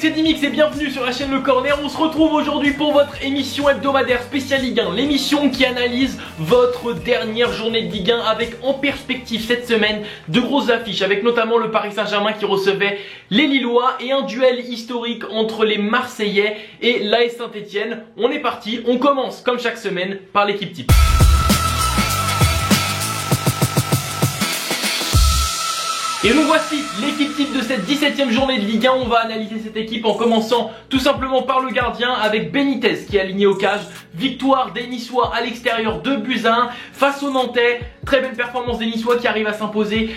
c'est Dimix et bienvenue sur la chaîne Le Corner. On se retrouve aujourd'hui pour votre émission hebdomadaire spéciale Ligue 1, l'émission qui analyse votre dernière journée de Ligue 1 avec en perspective cette semaine de grosses affiches avec notamment le Paris Saint-Germain qui recevait les Lillois et un duel historique entre les Marseillais et l'AS Saint-Etienne. On est parti, on commence comme chaque semaine par l'équipe type. Et nous voici l'équipe type de cette 17e journée de Ligue 1. On va analyser cette équipe en commençant tout simplement par le gardien avec Benitez qui est aligné au cage. Victoire des Niçois à l'extérieur, 2-1 face aux Nantais. Très belle performance des Niçois qui arrivent à s'imposer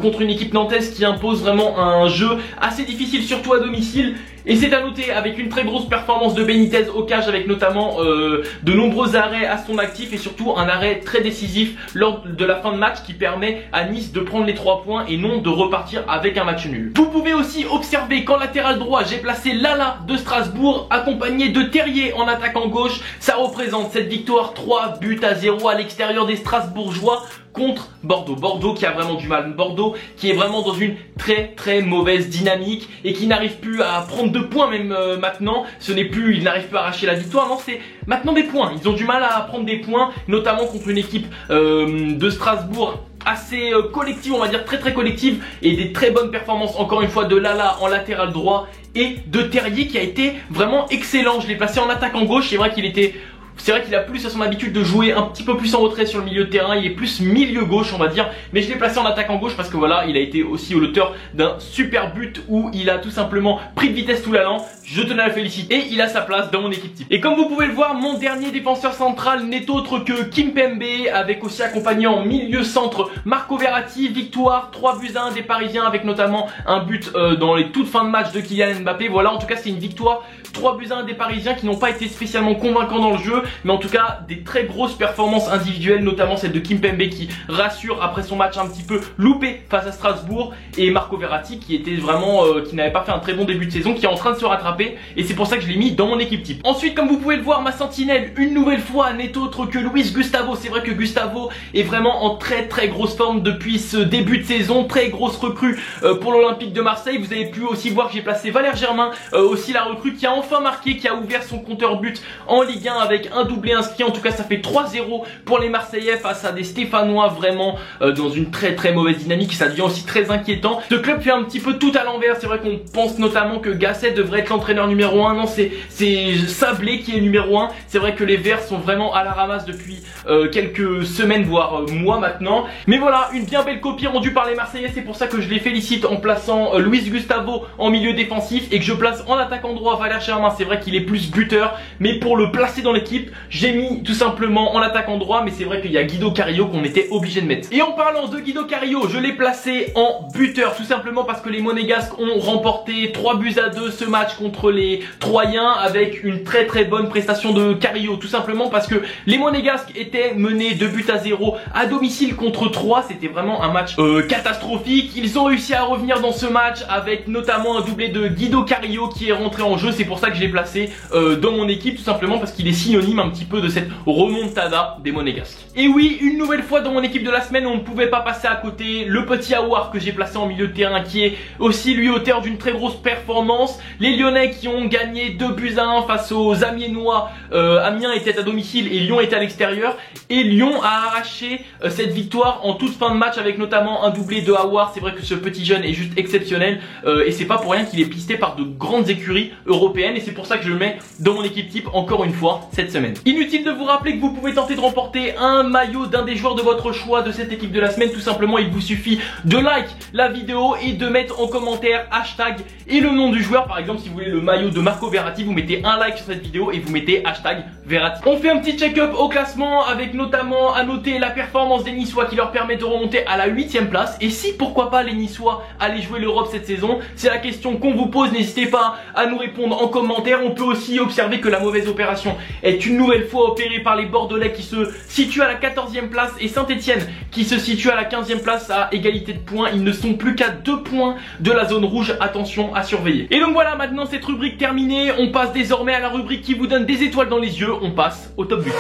contre une équipe nantaise qui impose vraiment un jeu assez difficile, surtout à domicile. Et c'est à noter avec une très grosse performance de Benitez au cage avec notamment de nombreux arrêts à son actif et surtout un arrêt très décisif lors de la fin de match qui permet à Nice de prendre les 3 points et non de repartir avec un match nul. Vous pouvez aussi observer qu'en latéral droit j'ai placé Lala de Strasbourg accompagné de Terrier en attaquant gauche. Ça représente cette victoire 3-0 à l'extérieur des Strasbourgeois contre Bordeaux. Bordeaux qui a vraiment du mal. Bordeaux qui est vraiment dans une très mauvaise dynamique et qui n'arrive plus à prendre 2 points même maintenant. Ce n'est plus, ils n'arrivent plus à arracher la victoire. Non, c'est maintenant des points. Ils ont du mal à prendre des points, notamment contre une équipe de Strasbourg assez collective, on va dire très collective, et des très bonnes performances encore une fois de Lala en latéral droit et de Terrier qui a été vraiment excellent. Je l'ai placé en attaquant gauche. C'est vrai qu'il a plus à son habitude de jouer un petit peu plus en retrait sur le milieu de terrain, il est plus milieu gauche on va dire, mais je l'ai placé en attaquant gauche parce que voilà, il a été aussi l'auteur d'un super but où il a tout simplement pris de vitesse tout l'allant. Je tenais à le féliciter et il a sa place dans mon équipe type. Et comme vous pouvez le voir, mon dernier défenseur central n'est autre que Kimpembe avec aussi accompagnant en milieu centre Marco Verratti. Victoire 3-1 des Parisiens avec notamment un but dans les toutes fins de match de Kylian Mbappé. Voilà, en tout cas c'est une victoire 3-1 des Parisiens qui n'ont pas été spécialement convaincants dans le jeu, mais en tout cas des très grosses performances individuelles, notamment celle de Kimpembe qui rassure après son match un petit peu loupé face à Strasbourg, et Marco Verratti qui était vraiment qui n'avait pas fait un très bon début de saison, qui est en train de se rattraper, et c'est pour ça que je l'ai mis dans mon équipe type. Ensuite, comme vous pouvez le voir, ma sentinelle une nouvelle fois n'est autre que Luis Gustavo. C'est vrai que Gustavo est vraiment en très grosse forme depuis ce début de saison, très grosse recrue pour l'Olympique de Marseille. Vous avez pu aussi voir que j'ai placé Valère Germain, aussi la recrue qui a enfin marqué, qui a ouvert son compteur but en Ligue 1 avec un doublé inscrit. En tout cas ça fait 3-0 pour les Marseillais face à des Stéphanois vraiment dans une très mauvaise dynamique, et ça devient aussi très inquiétant. Ce club fait un petit peu tout à l'envers. C'est vrai qu'on pense notamment que Gasset devrait être l'entraîneur numéro 1. Non, c'est Sablé qui est numéro 1. C'est vrai que les Verts sont vraiment à la ramasse depuis quelques semaines voire mois maintenant. Mais voilà, une bien belle copie rendue par les Marseillais. C'est pour ça que je les félicite en plaçant Luis Gustavo en milieu défensif et que je place en attaquant droit Valère Germain. C'est vrai qu'il est plus buteur, mais pour le placer dans l'équipe, j'ai mis tout simplement en attaquant droit. Mais c'est vrai qu'il y a Guido Carillo qu'on était obligé de mettre. Et en parlant de Guido Carillo, je l'ai placé en buteur, tout simplement parce que les Monégasques ont remporté 3-2 ce match contre les Troyens avec une très bonne prestation de Carillo, tout simplement parce que les Monégasques étaient menés 2-0 à domicile contre 3. C'était vraiment un match catastrophique. Ils ont réussi à revenir dans ce match avec notamment un doublé de Guido Carillo qui est rentré en jeu. C'est pour ça que je l'ai placé dans mon équipe, tout simplement parce qu'il est synonyme un petit peu de cette remontada des Monégasques. Et oui, une nouvelle fois dans mon équipe de la semaine, on ne pouvait pas passer à côté le petit Aouar que j'ai placé en milieu de terrain, qui est aussi lui auteur d'une très grosse performance. Les Lyonnais qui ont gagné 2-1 face aux Amiénois. Amiens était à domicile et Lyon était à l'extérieur, et Lyon a arraché cette victoire en toute fin de match avec notamment un doublé de Aouar. C'est vrai que ce petit jeune est juste exceptionnel et c'est pas pour rien qu'il est pisté par de grandes écuries européennes, et c'est pour ça que je le mets dans mon équipe type encore une fois cette semaine. Inutile de vous rappeler que vous pouvez tenter de remporter un maillot d'un des joueurs de votre choix de cette équipe de la semaine. Tout simplement, il vous suffit de like la vidéo et de mettre en commentaire hashtag et le nom du joueur. Par exemple, si vous voulez le maillot de Marco Verratti, vous mettez un like sur cette vidéo et vous mettez hashtag Verratti. On fait un petit check-up au classement avec notamment à noter la performance des Niçois qui leur permet de remonter à la 8e place. Et si pourquoi pas les Niçois allaient jouer l'Europe cette saison, c'est la question qu'on vous pose. N'hésitez pas à nous répondre en commentaire. On peut aussi observer que la mauvaise opération est une nouvelle fois opérée par les Bordelais qui se situent à la 14e place et Saint-Etienne qui se situe à la 15e place à égalité de points. Ils ne sont plus qu'à 2 points de la zone rouge. Attention à surveiller. Et donc voilà, maintenant cette rubrique terminée, on passe désormais à la rubrique qui vous donne des étoiles dans les yeux. On passe au top but.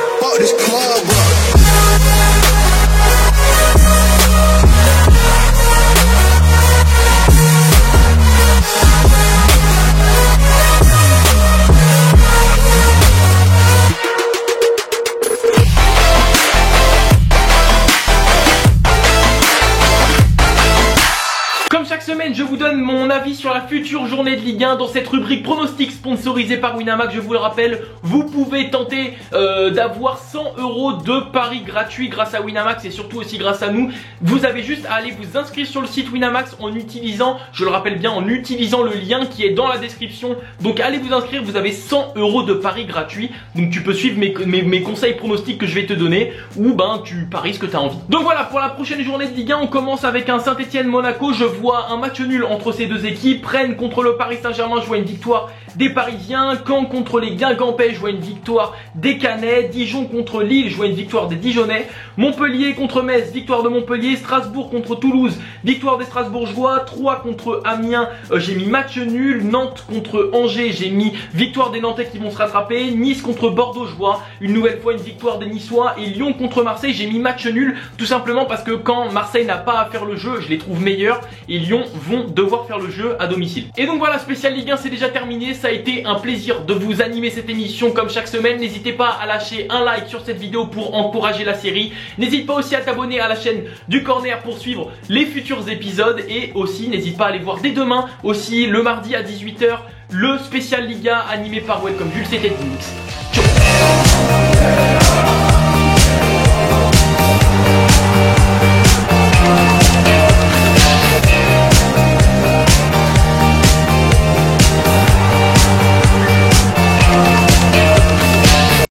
chaque semaine, je vous donne mon avis sur la future journée de Ligue 1 dans cette rubrique pronostic sponsorisée par Winamax. Je vous le rappelle, vous pouvez tenter d'avoir 100 € de paris gratuits grâce à Winamax et surtout aussi grâce à nous. Vous avez juste à aller vous inscrire sur le site Winamax en utilisant, je le rappelle bien, en utilisant le lien qui est dans la description. Donc allez vous inscrire, vous avez 100 € de paris gratuits. Donc tu peux suivre mes conseils pronostics que je vais te donner ou ben tu paries ce que tu as envie. Donc voilà, pour la prochaine journée de Ligue 1, on commence avec un Saint-Etienne-Monaco. Je vois un match nul entre ces deux équipes. Rennes contre le Paris Saint-Germain, je vois une victoire des Parisiens. Caen contre les Guingampais, je vois une victoire des Canets. Dijon contre Lille, je vois une victoire des Dijonais. Montpellier contre Metz, victoire de Montpellier. Strasbourg contre Toulouse, victoire des Strasbourgeois. Troyes contre Amiens, j'ai mis match nul. Nantes contre Angers, j'ai mis victoire des Nantais qui vont se rattraper. Nice contre Bordeaux, je vois une nouvelle fois une victoire des Niçois. Et Lyon contre Marseille, j'ai mis match nul, tout simplement parce que quand Marseille n'a pas à faire le jeu, je les trouve meilleurs et Lyon vont devoir faire le jeu à domicile. Et donc voilà, spécial Ligue 1, c'est déjà terminé. Ça a été un plaisir de vous animer cette émission comme chaque semaine. N'hésitez pas à lâcher un like sur cette vidéo pour encourager la série. N'hésite pas aussi à t'abonner à la chaîne du Corner pour suivre les futurs épisodes. Et aussi, n'hésite pas à aller voir dès demain, aussi le mardi à 18 h, le spécial Ligue 1 animé par Welcome Jules, c'était Mix. Ciao.